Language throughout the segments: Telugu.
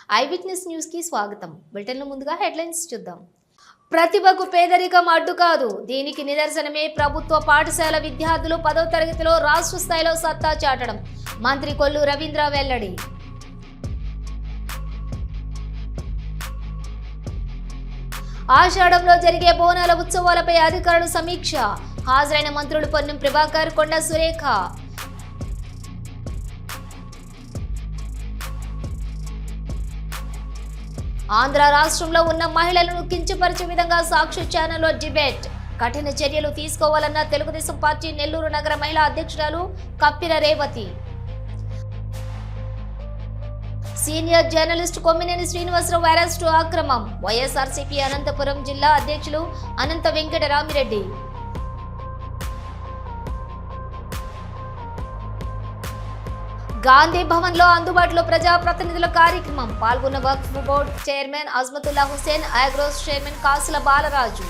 ఐ విట్నెస్ న్యూస్ కి స్వాగతం. బులెటిన్లో ముందుగా హెడ్లైన్స్ చూద్దాం. ప్రతిభకు పేదరికం అడ్డు కాదు. దీనికి నిదర్శనమే ప్రభుత్వ పాఠశాల విద్యార్థులు 10వ తరగతిలో రాష్ట్ర స్థాయిలో సత్తా చాటడం. మంత్రి కొల్లు రవీంద్ర వెల్లడి. ఆషాఢంలో జరిగే బోనాల ఉత్సవాలపై అధికారులు సమీక్ష. హాజరైన మంత్రులు పొన్నం ప్రభాకర్, కొండ సురేఖ. ఆంధ్ర రాష్ట్రంలో ఉన్న మహిళలను కించపరిచే విధంగా సాక్షి ఛానల్లో డిబేట్. కఠిన చర్యలు తీసుకోవాలన్న తెలుగుదేశం పార్టీ నెల్లూరు నగర మహిళా అధ్యక్షురాలు Kappira Revathi. Senior journalist Kommineni Srinivasarao arrest అక్రమం. వైఎస్ఆర్సీపీ అనంతపురం జిల్లా అధ్యక్షులు అనంత వెంకటరామిరెడ్డి. గాంధీ భవన్ లో అందుబాటులో ప్రజాప్రతినిధుల కార్యక్రమం. పాల్గొన్న Waqf board chairman Azmatulla Hussain, Agros chairman Kasula Balaraju.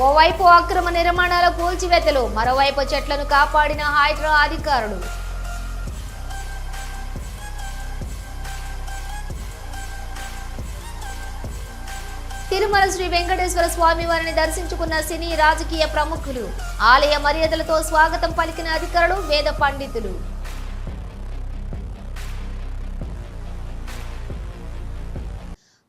ఓవైపు అక్రమ నిర్మాణాల కూల్చివేతలు, మరోవైపు చెట్లను కాపాడిన హైడ్రా అధికారులు. తిరుమల శ్రీ వెంకటేశ్వర స్వామి వారిని దర్శించుకున్న సినీ రాజకీయ ప్రముఖులు. ఆలయ మర్యాదలతో స్వాగతం పలికిన అధికారులు, వేద పండితులు.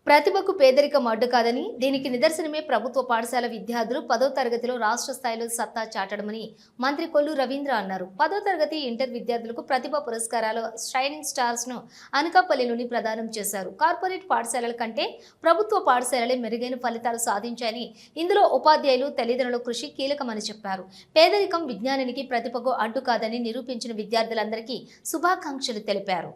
ప్రతిభకు పేదరికం అడ్డు కాదని, దీనికి నిదర్శనమే ప్రభుత్వ పాఠశాల విద్యార్థులు 10వ తరగతిలో రాష్ట్ర స్థాయిలో సత్తా చాటడమని మంత్రి కొల్లు రవీంద్ర అన్నారు. 10వ తరగతి ఇంటర్ విద్యార్థులకు ప్రతిభ పురస్కారాలు షైనింగ్ స్టార్స్ ను అనకాపల్లిలోని ప్రదానం చేశారు. కార్పొరేట్ పాఠశాలల కంటే ప్రభుత్వ పాఠశాలలే మెరుగైన ఫలితాలు సాధించాయని, ఇందులో ఉపాధ్యాయులు, తల్లిదండ్రుల కృషి కీలకమని చెప్పారు. పేదరికం విజ్ఞానానికి, ప్రతిభకు అడ్డు కాదని నిరూపించిన విద్యార్థులందరికీ శుభాకాంక్షలు తెలిపారు.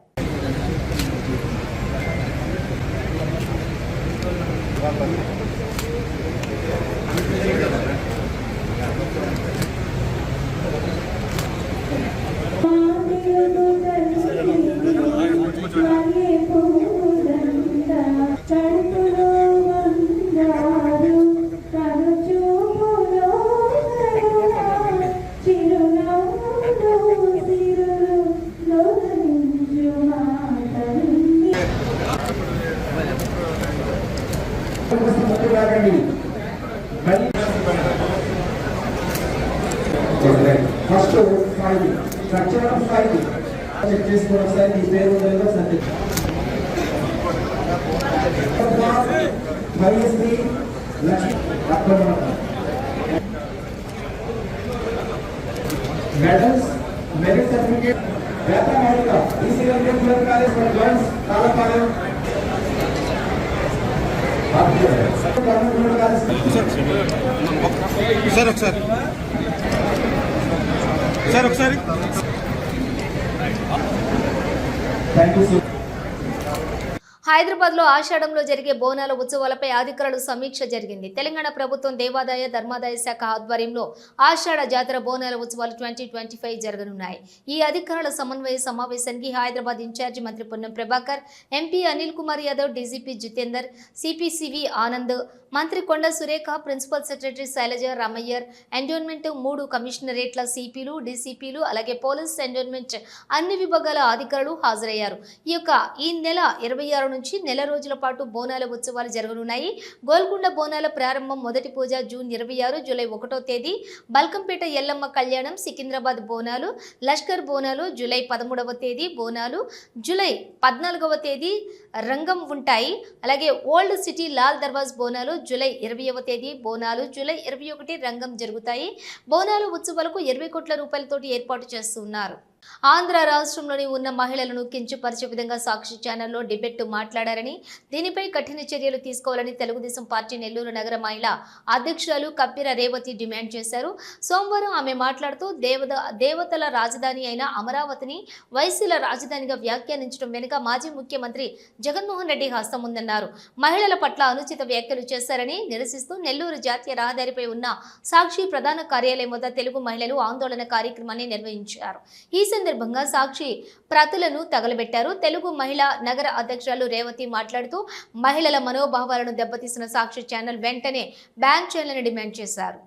First file structure of file check చేసుకోవాలి సార్. ఈ పేరు ఉందో subject YSP Lakshmi medals, merit certificate, వేతనాలిక ఈసీ Venkateswara college for girls Talapalem. Sir ఒకసారి సార్ ఒకసారి హైదరాబాద్ లో ఆషాఢంలో జరిగే బోనాల ఉత్సవాలపై అధికారులు సమీక్ష జరిగింది. తెలంగాణ ప్రభుత్వం దేవాదాయ ధర్మాదాయ శాఖ ఆధ్వర్యంలో ఆషాఢ జాతర బోనాల ఉత్సవాలు 2025 జరగనున్నాయి. ఈ అధికారుల సమన్వయ సమావేశానికి హైదరాబాద్ ఇన్ఛార్జి మంత్రి Ponnam Prabhakar, MP Anil Kumar Yadav, DGP Jitender, CP CV Anand, మంత్రి Konda Surekha, principal secretary Shailaja, Ramaiyer, endowment 3 కమిషనరేట్ల సిపిలు, డీసీపీలు, అలాగే పోలీస్, ఎండోన్మెంట్ అన్ని విభాగాల అధికారులు హాజరయ్యారు. ఈ నెల 26 నుంచి నెల రోజుల పాటు బోనాల ఉత్సవాలు జరగనున్నాయి. గోల్కొండ బోనాల ప్రారంభం, మొదటి పూజ జూన్ 26, జూలై 1వ తేదీ, బల్కంపేట ఎల్లమ్మ కళ్యాణం, సికింద్రాబాద్ బోనాలు, లష్కర్ బోనాలు జూలై 13వ తేదీ, బోనాలు జూలై 14వ తేదీ రంగం ఉంటాయి. అలాగే old city Lal Darwaza Bonalu July 20వ తేదీ, బోనాలు జూలై 21 రంగం జరుగుతాయి. బోనాలు ఉత్సవాలకు 20 కోట్ల రూపాయలతోటి ఏర్పాటు చేస్తున్నారు. ఆంధ్ర రాష్ట్రంలోని ఉన్న మహిళలను కించపరిచే విధంగా సాక్షి ఛానల్లో డిబేట్ మాట్లాడారని, దీనిపై కఠిన చర్యలు తీసుకోవాలని తెలుగుదేశం పార్టీ నెల్లూరు నగర మహిళా అధ్యక్షురాలు కప్పిర రేవతి డిమాండ్ చేశారు. సోమవారం ఆమె మాట్లాడుతూ దేవతల రాజధాని అయిన అమరావతిని వైశ్యుల రాజధానిగా వ్యాఖ్యానించడం వెనుక మాజీ ముఖ్యమంత్రి జగన్మోహన్ రెడ్డి హస్తం ఉందన్నారు. మహిళల పట్ల అనుచిత వ్యాఖ్యలు చేశారని నిరసిస్తూ నెల్లూరు జాతీయ రహదారిపై ఉన్న సాక్షి ప్రధాన కార్యాలయం వద్ద తెలుగు మహిళలు ఆందోళన కార్యక్రమాన్ని నిర్వహించారు. ఈ సందర్భంగా సాక్షి ప్రతులను తగలబెట్టారు. తెలుగు మహిళా నగర అధ్యక్షురాలు రేవతి మాట్లాడుతూ మహిళల మనోభావాలను దెబ్బతీసిన సాక్షి ఛానల్ వెంటనే బ్యాన్ చేయాలని డిమాండ్ చేశారు.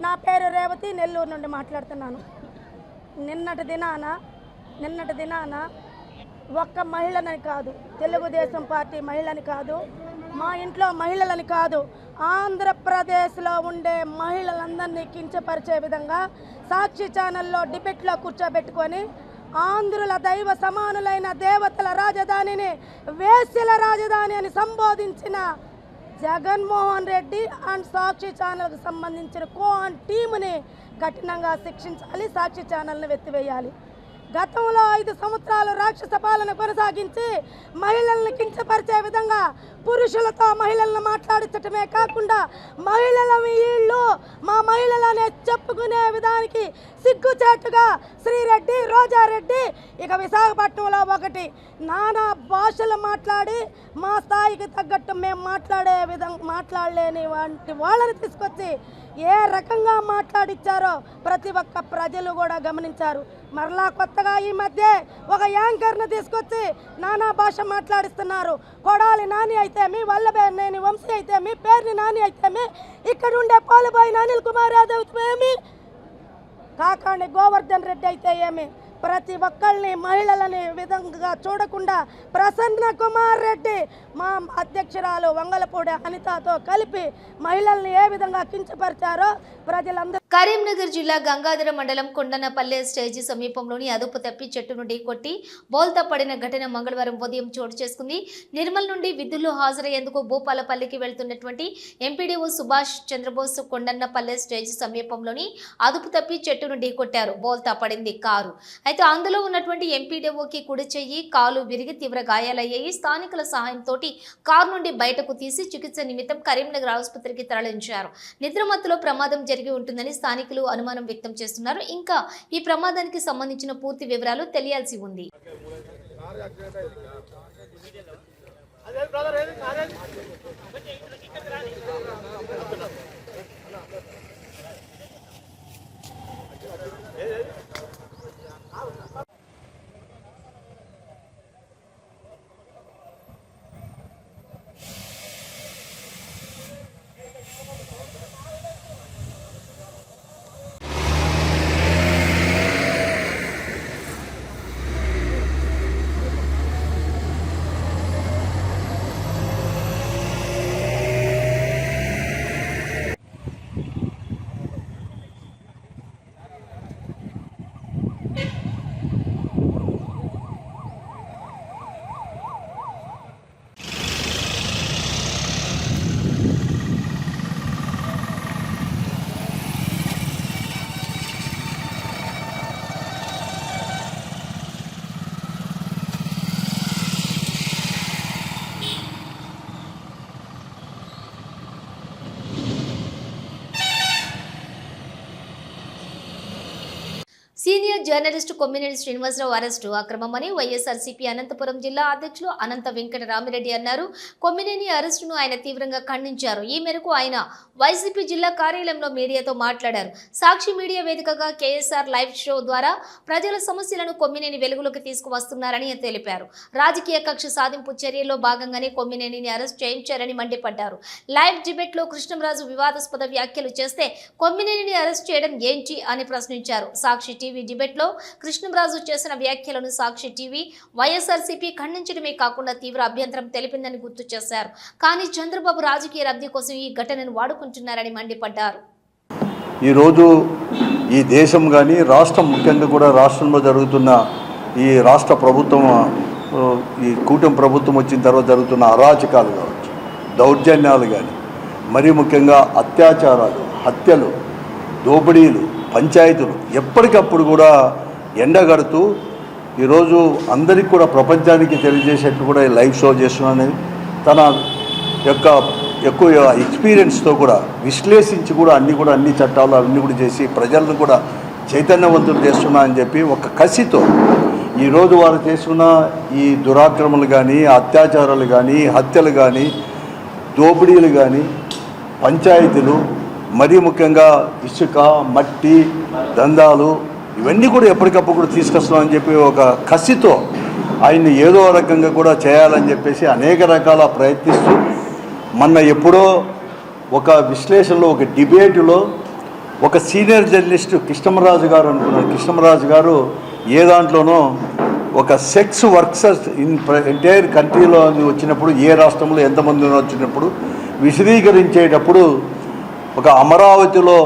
నా పేరు రేవతి, నెల్లూరు నుండి మాట్లాడుతున్నాను. నిన్నటి దినాన ఒక్క మహిళని కాదు, తెలుగుదేశం పార్టీ మహిళని కాదు, మా ఇంట్లో మహిళలని కాదు, ఆంధ్రప్రదేశ్లో ఉండే మహిళలందరినీ కించపరిచే విధంగా సాక్షి ఛానల్లో డిబేట్లో కూర్చోబెట్టుకొని ఆంధ్రుల దైవ సమానులైన దేవతల రాజధానిని వేశ్యల రాజధాని అని సంబోధించిన జగన్మోహన్ రెడ్డి అండ్ సాక్షి ఛానల్కి సంబంధించిన కోఆన్ టీముని కఠినంగా శిక్షించాలి, సాక్షి ఛానల్ని వెత్తివేయాలి. గతంలో 5 సంవత్సరాలు రాక్షస పాలన కొనసాగించి మహిళల్ని కించపరిచే విధంగా పురుషులతో మహిళలను మాట్లాడించటమే కాకుండా మహిళల వీళ్ళు మా మహిళలనే చెప్పుకునే విధానికి సిగ్గుచేటుగా శ్రీరెడ్డి, రోజారెడ్డి, ఇక విశాఖపట్నంలో ఒకటి నానా భాషలు మాట్లాడి మా స్థాయికి తగ్గట్టు మేము మాట్లాడలేని వంటి వాళ్ళని తీసుకొచ్చి ఏ రకంగా మాట్లాడిచ్చారో ప్రతి ఒక్క ప్రజలు కూడా గమనించారు. మరలా కొత్తగా ఈ మధ్య ఒక యాంకర్ను తీసుకొచ్చి నానా భాష మాట్లాడిస్తున్నారు. కొడాలి నాని అయితేమి, వల్లభనేని వంశీ అయితేమి, పేర్ని నాని అయితేమి, ఇక్కడ ఉండే పాలుబాయి అనిల్ కుమార్ యాదవ్ ఏమి, కాకాణి గోవర్ధన్ రెడ్డి అయితే ఏమి, ప్రతి ఒక్కళ్ళని మహిళలని విధంగా చూడకుండా ప్రసన్న కుమార్ రెడ్డి మా అధ్యక్షురాలు వంగలపూడి అనితతో కలిపి మహిళల్ని ఏ విధంగా కించపరిచారో ప్రజలందరూ. కరీంనగర్ జిల్లా గంగాధర మండలం కొండనపల్లె స్టేజీ సమీపంలోని అదుపు తప్పి చెట్టును ఢీకొట్టి బోల్తా పడిన ఘటన మంగళవారం ఉదయం చోటు చేసుకుంది. నిర్మల్ నుండి విధుల్లో హాజరయ్యేందుకు భూపాలపల్లికి వెళ్తున్నటువంటి ఎంపీడీఓ సుభాష్ చంద్రబోస్ కొండన్నపల్లె స్టేజీ సమీపంలోని అదుపు తప్పి చెట్టును ఢీకొట్టారు. బోల్తా పడింది కారు. అయితే అందులో ఉన్నటువంటి ఎంపీడీఓకి కుడి చెయ్యి, కాలు విరిగి తీవ్ర గాయాలయ్యాయి. స్థానికుల సహాయంతో కారు నుండి బయటకు తీసి చికిత్స నిమిత్తం కరీంనగర్ ఆసుపత్రికి తరలించారు. నిద్రమత్తులో ప్రమాదం జరిగి ఉంటుందని స్థానికులు అనుమానం వ్యక్తం చేస్తున్నారు. ఇంకా ఈ ప్రమాదానికి సంబంధించిన పూర్తి వివరాలు తెలియాల్సి ఉంది. Senior journalist Kommineni Srinivasarao arrest అక్రమమని వైఎస్ఆర్సీపీ అనంతపురం జిల్లా అధ్యక్షులు అనంత వెంకట రామిరెడ్డి అన్నారు. కొమ్మినేని అరెస్టును ఆయన తీవ్రంగా ఖండించారు. ఈ మేరకు ఆయన వైసీపీ జిల్లా కార్యాలయంలో మీడియాతో మాట్లాడారు. సాక్షి మీడియా వేదికగా కేఎస్ఆర్ లైవ్ షో ద్వారా ప్రజల సమస్యలను కొమ్మినేని వెలుగులోకి తీసుకువస్తున్నారని తెలిపారు. రాజకీయ కక్ష సాధింపు చర్యల్లో భాగంగానే కొమ్మినేనిని అరెస్ట్ చేయించారని మండిపడ్డారు. లైవ్ డిబేట్ లో కృష్ణంరాజు వివాదాస్పద వ్యాఖ్యలు చేస్తే కొమ్మినేనిని అరెస్ట్ చేయడం ఏంటి అని ప్రశ్నించారు. సాక్షి టీవీ డిబేట్ లో కృష్ణంరాజు చేసిన వ్యాఖ్యలను సాక్షి టీవీ వైఎస్ఆర్సీపీ ఖండించడమే కాకుండా తీవ్ర అభ్యంతరం తెలిపిందని గుర్తు చేశారు. కానీ చంద్రబాబు రాజకీయ లబ్ధి కోసం ఈ ఘటనను వాడుకుంటున్నారని మండిపడ్డారు. ఈరోజు ఈ దేశం కానీ రాష్ట్రం, ముఖ్యంగా కూడా రాష్ట్రంలో జరుగుతున్న ఈ రాష్ట్ర ప్రభుత్వం, ఈ కూటమి ప్రభుత్వం వచ్చిన తర్వాత జరుగుతున్న అరాచకాలు కావచ్చు, దౌర్జన్యాలు కానీ, మరీ ముఖ్యంగా అత్యాచారాలు, హత్యలు, దోపిడీలు, పంచాయతీలు ఎప్పటికప్పుడు కూడా ఎండగడుతూ ఈరోజు అందరికీ కూడా ప్రపంచానికి తెలియజేసేట్టు కూడా లైవ్ షో చేస్తున్నానని తన యొక్క ఎక్కువ ఎక్స్పీరియన్స్తో కూడా విశ్లేషించి కూడా అన్ని చట్టాలు అన్నీ కూడా చేసి ప్రజలను కూడా చైతన్యవంతులు చేస్తున్నా అని చెప్పి ఒక కసితో ఈరోజు వారు చేస్తున్న ఈ దురాక్రమణలు కానీ, అత్యాచారాలు కానీ, హత్యలు కానీ, దోపిడీలు కానీ, పంచాయతీలు, మరీ ముఖ్యంగా ఇసుక, మట్టి, దందాలు ఇవన్నీ కూడా ఎప్పటికప్పుడు కూడా తీసుకొస్తున్నామని చెప్పి ఒక కసితో ఆయన్ని ఏదో రకంగా కూడా చేయాలని చెప్పేసి అనేక రకాల ప్రయత్నిస్తూ మొన్న ఎప్పుడో ఒక విశ్లేషణలో ఒక డిబేటులో ఒక సీనియర్ జర్నలిస్టు కృష్ణమరాజు గారు అనుకున్నారు. కృష్ణమరాజు గారు ఏ దాంట్లోనో ఒక సెక్స్ వర్కర్స్ ఎంటైర్ కంట్రీలో వచ్చినప్పుడు ఏ రాష్ట్రంలో ఎంతమంది వచ్చినప్పుడు విశదీకరించేటప్పుడు ఒక అమరావతిలో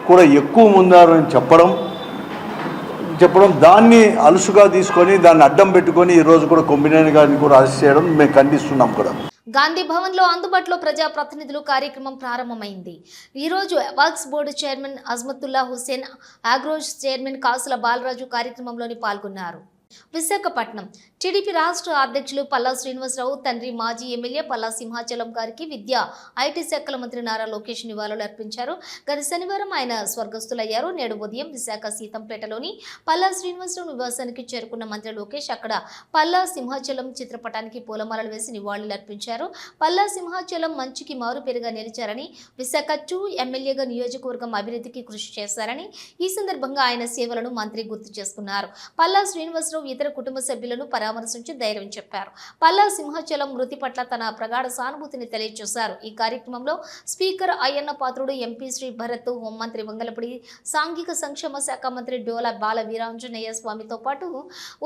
కూడా ఎక్కువ ముందారని చెప్పడం దాన్ని అలుసుగా తీసుకొని దాన్ని అడ్డం పెట్టుకొని ఈరోజు కూడా కొమ్మినేని గారిని కూడా అరెస్ట్ చేయడం మేము ఖండిస్తున్నాం కూడా. గాంధీ భవన్ లో అందుబాటులో ప్రజాప్రతినిధులు కార్యక్రమం ప్రారంభమైంది. ఈ రోజు works board chairman Azmatulla Hussain, Agros chairman Kasula Balaraju కార్యక్రమంలోని పాల్గొన్నారు. విశాఖపట్నం టీడీపీ రాష్ట్ర అధ్యక్షులు పల్లా శ్రీనివాసరావు తండ్రి మాజీ ఎమ్మెల్యే పల్లా సింహాచలం గారికి విద్యా ఐటీ శాఖల మంత్రి నారా లోకేష్ నివాళులు అర్పించారు. గత శనివారం ఆయన స్వర్గస్థులయ్యారు. నేడు ఉదయం విశాఖ సీతంపేటలోని పల్లా శ్రీనివాసరావు నివాసానికి చేరుకున్న మంత్రి లోకేష్ అక్కడ పల్లా సింహాచలం చిత్రపటానికి పూలమాలలు వేసి నివాళులు అర్పించారు. పల్లా సింహాచలం మంచికి మారుపేరుగా నిలిచారని, విశాఖ 2 ఎమ్మెల్యేగా నియోజకవర్గం అభివృద్ధికి కృషి చేశారని, ఈ సందర్భంగా ఆయన సేవలను మంత్రి గుర్తు చేసుకున్నారు. పల్లా శ్రీనివాసరావు ఇతర కుటుంబ సభ్యులను పరామర్శించి ధైర్యం చెప్పారు. పల్లా సింహాచలం మృతి పట్ల తన ప్రగాఢ సానుభూతిని తెలియజేశారు. ఈ కార్యక్రమంలో స్పీకర్ అయ్యన్న పాత్రుడు, ఎంపీ శ్రీ భరత్, హోంమంత్రి వంగలపూడి, సాంఘిక సంక్షేమ శాఖ మంత్రి డోలా బాల వీరాంజనేయ స్వామితో పాటు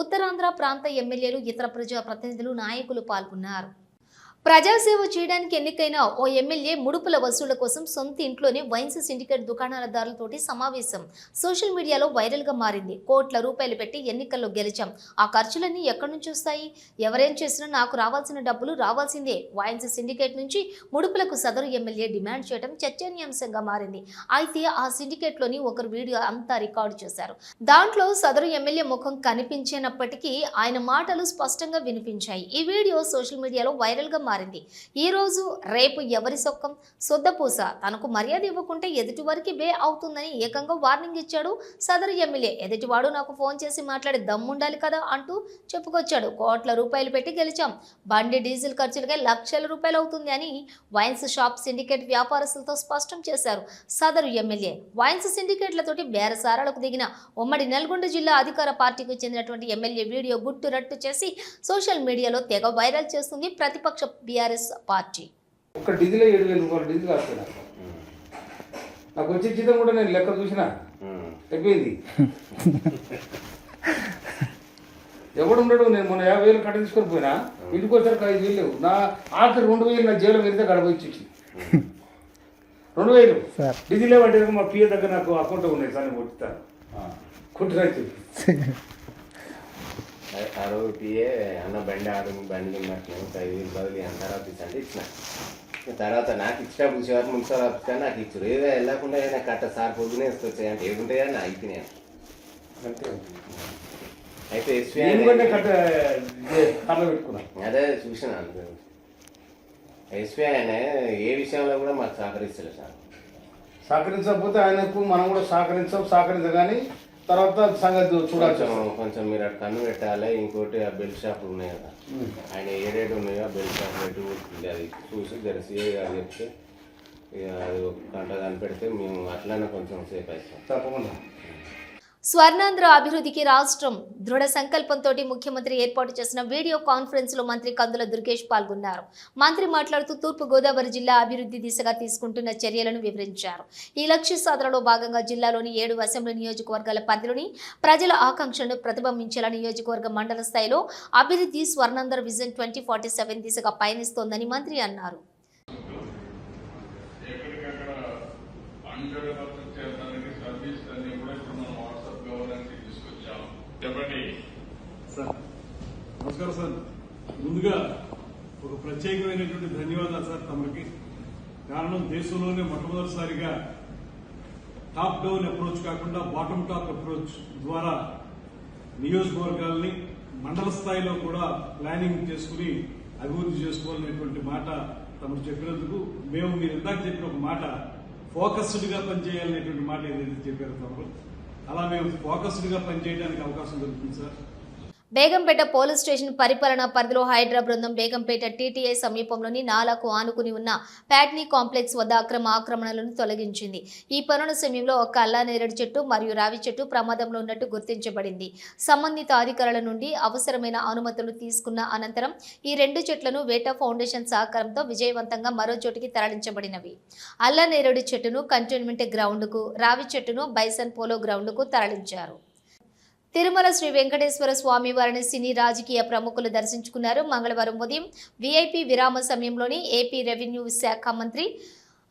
ఉత్తరాంధ్ర ప్రాంత ఎమ్మెల్యేలు, ఇతర ప్రజా ప్రతినిధులు, నాయకులు పాల్గొన్నారు. ప్రజాసేవ చేయడానికి ఎన్నికైన ఓ ఎమ్మెల్యే ముడుపుల వసూళ్ల కోసం సొంత ఇంట్లోనే వైన్స్ సిండికేట్ దుకాణాలదారులతోటి సమావేశం సోషల్ మీడియాలో వైరల్గా మారింది. కోట్ల రూపాయలు పెట్టి ఎన్నికల్లో గెలిచాం, ఆ ఖర్చులన్నీ ఎక్కడి నుంచి వస్తాయి? ఎవరేం చేసినా నాకు రావాల్సిన డబ్బులు రావాల్సిందే. వైన్స్ సిండికేట్ నుంచి ముడుపులకు సదరు ఎమ్మెల్యే డిమాండ్ చేయడం చర్చనీయాంశంగా మారింది. అయితే ఆ సిండికేట్లోని ఒకరు వీడియో అంతా రికార్డు చేశారు. దాంట్లో సదరు ఎమ్మెల్యే ముఖం కనిపించినప్పటికీ ఆయన మాటలు స్పష్టంగా వినిపించాయి. ఈ వీడియో సోషల్ మీడియాలో వైరల్గా మారింది. ఈ రోజు రేపు ఎవరి సొక్కం సొద్దపూస, తనకు మర్యాద ఇవ్వకుంటే ఎదుటివారికి బే అవుతుందని ఏకంగా వార్నింగ్ ఇచ్చాడు సదరు ఎమ్మెల్యే. ఎదుటివాడు నాకు ఫోన్ చేసి మాట్లాడే దమ్ముండాలి కదా అంటూ చెప్పుకొచ్చాడు. కోట్ల రూపాయలు పెట్టి గెలిచాం, బండి డీజిల్ ఖర్చులకే లక్షల రూపాయలు అవుతుంది అని వైన్స్ షాప్ సిండికేట్ వ్యాపారస్తులతో స్పష్టం చేశారు సదరు ఎమ్మెల్యే. వైన్స్ సిండికేట్లతోటి బేరసారాలకు దిగిన ఉమ్మడి నల్గొండ జిల్లా అధికార పార్టీకి చెందినటువంటి ఎమ్మెల్యే వీడియో గుట్టు రట్టు చేసి సోషల్ మీడియాలో తెగ వైరల్ చేస్తుంది ప్రతిపక్ష బీఆర్ఎస్ పార్టీ. ఒక్క డీజిల్ 7,000 రూపాయలు డీజిల్ వస్తున్నా, నాకు వచ్చే జీతం కూడా నేను లెక్క చూసిన అయిపోయింది. ఎవడు ఉండడు. నేను మొన్న 50,000 కట్ట తీసుకొని పోయినా, ఇంటికి వచ్చారు 5,000 లేవు. నా ఆఖరి 2,000 నా జైలు వెళ్తే గడపోయి 2,000 డీజిల్ లేవంటే మా పిఏ దగ్గర నాకు అకౌంట్ ఉన్నాయి సార్, నేను కొట్టుతాను కుట్టినట్టు. ఆ రోజు పిఏ అన్న బండి బండి మాట్లాడు 5,000 బదులు ఎంత ఆఫీస్ అంటే ఇచ్చిన. తర్వాత నాకు ఇచ్చినప్పుడు చివరి మున్సిపల్ ఆఫీస్ కానీ నాకు ఇచ్చారు. ఏదో వెళ్ళకుండా నాకు కట్ట సార్ పొద్దునే వస్తాయి అంటే ఏముంటాయని నా అయిపోయినాను. అయితే ఎస్పీ అదే చూసినాను. ఎస్పీ ఆయన ఏ విషయంలో కూడా మాకు సహకరిస్తలేదు సార్. సహకరించకపోతే ఆయనకు మనం కూడా సహకరించగానే తర్వాత సంగతి చూడాలి. కొంచెం మీరు అటు కన్ను పెట్టాలి. ఇంకోటి ఆ బెల్ట్ షాపులు ఉన్నాయి కదా, ఆయన ఏడేడు ఉన్నాయో ఆ బెల్ట్ షాప్ పెట్టి అది చూసి సిఐ గారు చెప్తే ఇక అది ఒక గంట కనిపెడితే మేము అట్లానే కొంచెం సేఫ్ అవుతాం. తప్పకుండా స్వర్ణాంధ్ర అభివృద్ధికి రాష్ట్రం దృఢ సంకల్పంతో ముఖ్యమంత్రి ఏర్పాటు చేసిన వీడియో కాన్ఫరెన్స్ లో మంత్రి కందుల దుర్గేష్ పాల్గొన్నారు. మంత్రి మాట్లాడుతూ తూర్పు గోదావరి జిల్లా అభివృద్ధి దిశగా తీసుకుంటున్న చర్యలను వివరించారు. ఈ లక్ష్య సాధనలో భాగంగా జిల్లాలోని 7 అసెంబ్లీ నియోజకవర్గాల పరిధిలోని ప్రజల ఆకాంక్షలను ప్రతిబింబించేలా నియోజకవర్గ మండల స్థాయిలో అభివృద్ధి స్వర్ణాంధ్ర విజన్ 2047 దిశగా పయనిస్తోందని మంత్రి అన్నారు. సార్ నమస్కారం సార్. ముందుగా ఒక ప్రత్యేకమైనటువంటి ధన్యవాదాలు సార్ తమకి. కారణం దేశంలోనే మొట్టమొదటిసారిగా టాప్ డౌన్ అప్రోచ్ కాకుండా బాటమ్ టాప్ అప్రోచ్ ద్వారా నియోజకవర్గాల్ని మండల స్థాయిలో కూడా ప్లానింగ్ చేసుకుని అభివృద్ధి చేసుకోవాలనేటువంటి మాట తమకు చెప్పినందుకు మేము మీరు ఇందాక చెప్పిన ఒక మాట ఫోకస్డ్ గా పనిచేయాలనేటువంటి మాట ఏదైతే చెప్పారో తమరు, అలా మేము ఫోకస్డ్ గా పనిచేయడానికి అవకాశం దొరుకుతుంది సార్. బేగంపేట పోలీస్ స్టేషన్ పరిపాలనా పరిధిలో హైడ్రా బృందం బేగంపేట టీటీఐ సమీపంలోని నాలాకు ఆనుకుని ఉన్న ప్యాట్నీ కాంప్లెక్స్ వద్ద ఆక్రమణలను తొలగించింది. ఈ పనుల సమయంలో ఒక అల్లానేరేడు చెట్టు మరియు రావి చెట్టు ప్రమాదంలో ఉన్నట్టు గుర్తించబడింది. సంబంధిత అధికారుల నుండి అవసరమైన అనుమతులు తీసుకున్న అనంతరం ఈ 2 చెట్లను వేటా ఫౌండేషన్ సహకారంతో విజయవంతంగా మరో చోటికి తరలించబడినవి. అల్లానేరేడు చెట్టును కంటోన్మెంట్ గ్రౌండ్కు, రావి చెట్టును బైసన్ పోలో గ్రౌండ్కు తరలించారు. తిరుమల శ్రీ వెంకటేశ్వర స్వామి వారిని సినీ రాజకీయ ప్రముఖులు దర్శించుకున్నారు. మంగళవారం ఉదయం వీఐపీ విరామ సమయంలోని ఏపీ రెవెన్యూ శాఖ మంత్రి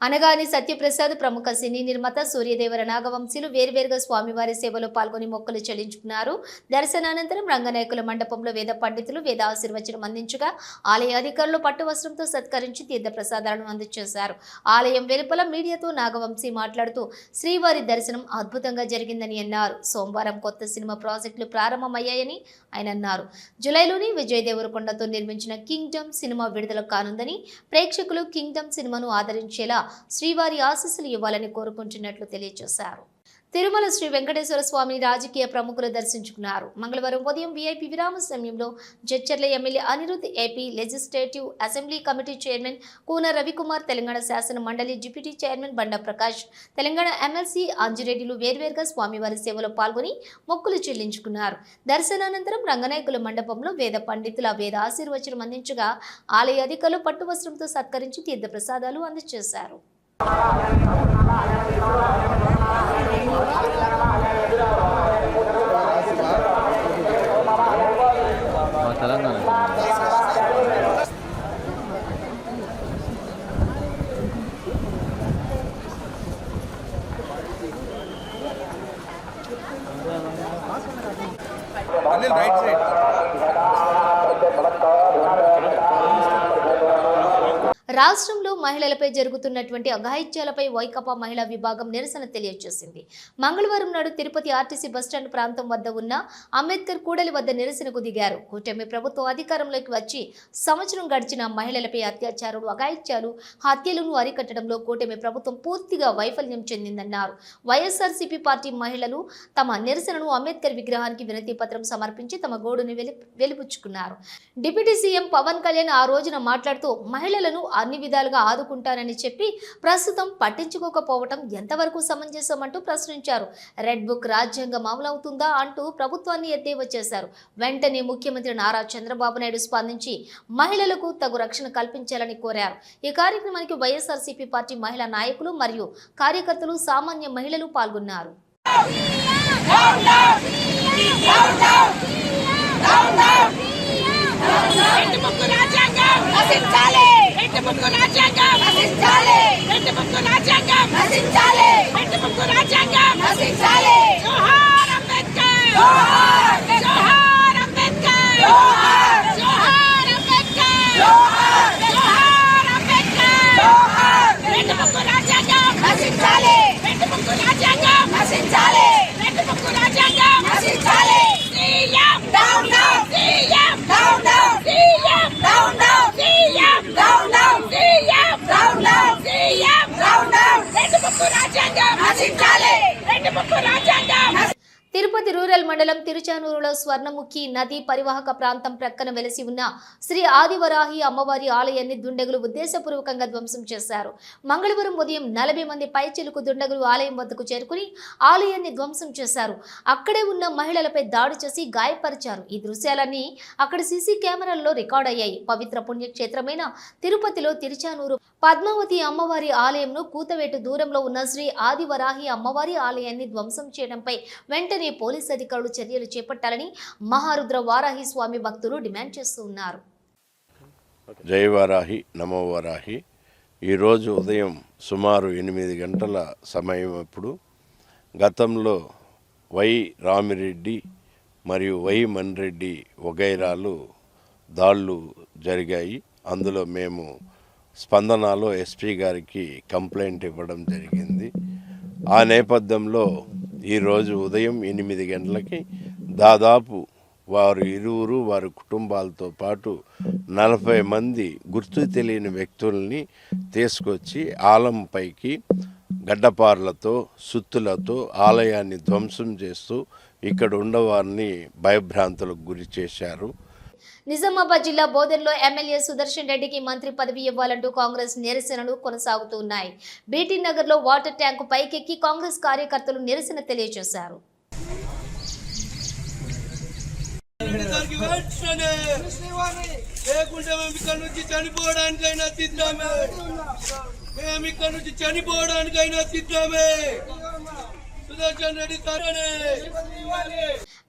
అనగాని సత్యప్రసాద్, ప్రముఖ సినీ నిర్మాత సూర్యదేవర నాగవంశీలు వేర్వేరుగా స్వామివారి సేవలో పాల్గొని మొక్కులు చెల్లించుకున్నారు. దర్శనానంతరం రంగనాయకుల మండపంలో వేద పండితులు వేద ఆశీర్వచనం అందించగా ఆలయ అధికారులు పట్టు వస్త్రంతో సత్కరించి తీర్థ ప్రసాదాలను అందజేశారు. ఆలయం వెలుపల మీడియాతో నాగవంశీ మాట్లాడుతూ శ్రీవారి దర్శనం అద్భుతంగా జరిగిందని అన్నారు. సోమవారం కొత్త సినిమా ప్రాజెక్టులు ప్రారంభమయ్యాయని ఆయన అన్నారు. జూలైలోని విజయ్ దేవరకొండతో నిర్మించిన కింగ్డమ్ సినిమా విడుదల కానుందని, ప్రేక్షకులు కింగ్డమ్ సినిమాను ఆదరించేలా శ్రీవారి ఆశీస్సులు ఇవ్వాలని కోరుకుంటున్నట్లు తెలియజేశారు. తిరుమల శ్రీ వెంకటేశ్వర స్వామిని రాజకీయ ప్రముఖులు దర్శించుకున్నారు. మంగళవారం ఉదయం వీఐపీ విరామ సమయంలో Jadcherla MLA Anirudh, AP legislative assembly committee chairman Koona Ravikumar, Telangana శాసన మండలి డిప్యూటీ చైర్మన్ బండా ప్రకాష్, తెలంగాణ ఎమ్మెల్సీ అంజిరెడ్డిలు వేర్వేరుగా స్వామివారి సేవలో పాల్గొని మొక్కులు చెల్లించుకున్నారు. దర్శనానంతరం రంగనాయకుల మండపంలో వేద పండితుల వేద ఆశీర్వచనం అందించగా ఆలయ అధికారులు పట్టు వస్త్రంతో సత్కరించి తీర్థ ప్రసాదాలు అందజేశారు. రైట్ సైడ్ రాష్ట్రంలో మహిళలపై జరుగుతున్నటువంటి అఘాయిత్యాలపై వైకాపా మహిళా విభాగం నిరసన తెలియజేసింది. మంగళవారం నాడు తిరుపతి ఆర్టీసీ బస్టాండ్ ప్రాంతం వద్ద ఉన్న అంబేద్కర్ కూడలి వద్ద నిరసనకు దిగారు. కూటమి ప్రభుత్వం అధికారంలోకి వచ్చి సంవత్సరం గడిచిన మహిళలపై అత్యాచారాలు, అఘాయిత్యాలు, హత్యలను అరికట్టడంలో కూటమి ప్రభుత్వం పూర్తిగా వైఫల్యం చెందిందన్నారు. వైఎస్ఆర్సీపీ పార్టీ మహిళలు తమ నిరసనను అంబేద్కర్ విగ్రహానికి వినతి పత్రం సమర్పించి తమ గోడును వెలిబుచ్చుకున్నారు. డిప్యూటీ సీఎం పవన్ కళ్యాణ్ ఆ రోజున మాట్లాడుతూ మహిళలను అన్ని విధాలుగా ఆదుకుంటానని చెప్పి ప్రస్తుతం పట్టించుకోకపోవటం ఎంతవరకు సమంజసం అంటూ ప్రశ్నించారు. రెడ్ బుక్ రాజ్యాంగం అమలవుతుందా అంటూ ప్రభుత్వాన్ని ఎద్దేవా చేశారు. వెంటనే ముఖ్యమంత్రి నారా చంద్రబాబు నాయుడు స్పందించి మహిళలకు తగు రక్షణ కల్పించాలని కోరారు. ఈ కార్యక్రమానికి వైఎస్ఆర్సీపీ పార్టీ మహిళా నాయకులు మరియు కార్యకర్తలు, సామాన్య మహిళలు పాల్గొన్నారు. తిరుపతి రూరల్ మండలం తిరుచానూరులో స్వర్ణముఖి నది పరివాహక ప్రాంతం ప్రక్కన వెలసి ఉన్న శ్రీ ఆదివరాహి అమ్మవారి ఆలయాన్ని దుండగులు ఉద్దేశపూర్వకంగా ధ్వంసం చేశారు. మంగళవారం ఉదయం 40 మంది పైచిలుకు దుండగులు ఆలయం వద్దకు చేరుకుని ఆలయాన్ని ధ్వంసం చేశారు. అక్కడే ఉన్న మహిళలపై దాడి చేసి గాయపరిచారు. ఈ దృశ్యాలన్నీ అక్కడ సీసీ కెమెరాల్లో రికార్డ్ అయ్యాయి. పవిత్ర పుణ్యక్షేత్రమైన తిరుపతిలో తిరుచానూరు పద్మావతి అమ్మవారి ఆలయంను కూతవేటు దూరంలో ఉన్న శ్రీ ఆదివరాహి అమ్మవారి ఆలయాన్ని ధ్వంసం చేయడంపై వెంటనే పోలీసు అధికారులు చర్యలు చేపట్టాలని మహారుద్ర వారాహి స్వామి భక్తులు డిమాండ్ చేస్తూ ఉన్నారు. జై వారాహి, నమో వారాహి. ఈరోజు ఉదయం సుమారు 8 గంటల సమయం అప్పుడు గతంలో వై రామిరెడ్డి మరియు వై మన్రెడ్డి వగైరాలు దాళ్ళు జరిగాయి. అందులో మేము స్పందనలో ఎస్పీ గారికి కంప్లైంట్ ఇవ్వడం జరిగింది. ఆ నేపథ్యంలో ఈరోజు ఉదయం 8 గంటలకి దాదాపు వారు ఇరువురు వారి కుటుంబాలతో పాటు 40 మంది గుర్తు తెలియని వ్యక్తుల్ని తీసుకొచ్చి ఆలంపైకి గడ్డపార్లతో సుత్తులతో ఆలయాన్ని ధ్వంసం చేస్తూ ఇక్కడ ఉన్నవారిని భయభ్రాంతులకు గురి చేశారు. నిజామాబాద్ జిల్లా బోధన్లో ఎమ్మెల్యే సుదర్శన్ రెడ్డికి మంత్రి పదవి ఇవ్వాలంటూ కాంగ్రెస్ నిరసనలు కొనసాగుతున్నాయి. బీటీ నగర్లో వాటర్ ట్యాంకు పైకెక్కి కాంగ్రెస్ కార్యకర్తలు నిరసన తెలియజేశారు.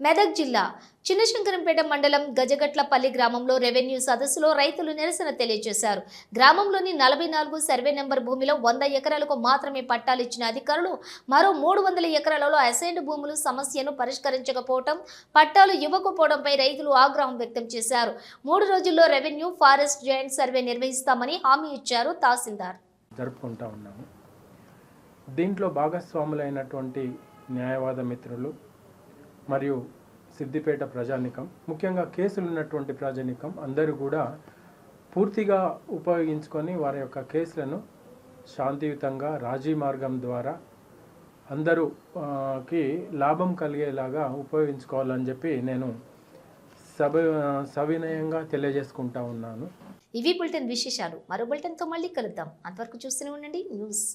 మెదక్ జిల్లా చిన్నశంకరంపేట మండలం గజగట్లపల్లి గ్రామంలో రెవెన్యూ సదస్సులో రైతులు నిరసన తెలియజేశారు. గ్రామంలోని 44 సర్వే నెంబర్ భూమిలో 100 ఎకరాలకు మాత్రమే పట్టాలు ఇచ్చిన అధికారులు మరో 300 ఎకరాలలో అసైన్డ్ భూములు సమస్యను పరిష్కరించకపోవడం, పట్టాలు ఇవ్వకపోవడంపై రైతులు ఆగ్రహం వ్యక్తం చేశారు. 3 రోజుల్లో రెవెన్యూ ఫారెస్ట్ జాయింట్ సర్వే నిర్వహిస్తామని హామీ ఇచ్చారు తహసీల్దార్. జరుపుకుంటా ఉన్నాము. దీంట్లో భాగస్వాములైనటువంటి న్యాయవాద మిత్రులు మరియు సిద్దిపేట ప్రజానికం, ముఖ్యంగా కేసులు ఉన్నటువంటి ప్రజానికం అందరూ కూడా పూర్తిగా ఉపయోగించుకొని వారి యొక్క కేసులను శాంతియుతంగా రాజీ మార్గం ద్వారా అందరూకి లాభం కలిగేలాగా ఉపయోగించుకోవాలని చెప్పి నేను సవినయంగా తెలియజేసుకుంటా ఉన్నాను. ఇవి బులెటిన్ విశేషాలు. మరో బులెటిన్తో మళ్ళీ కలుద్దాం. అంతవరకు చూస్తూనే ఉండండి న్యూస్.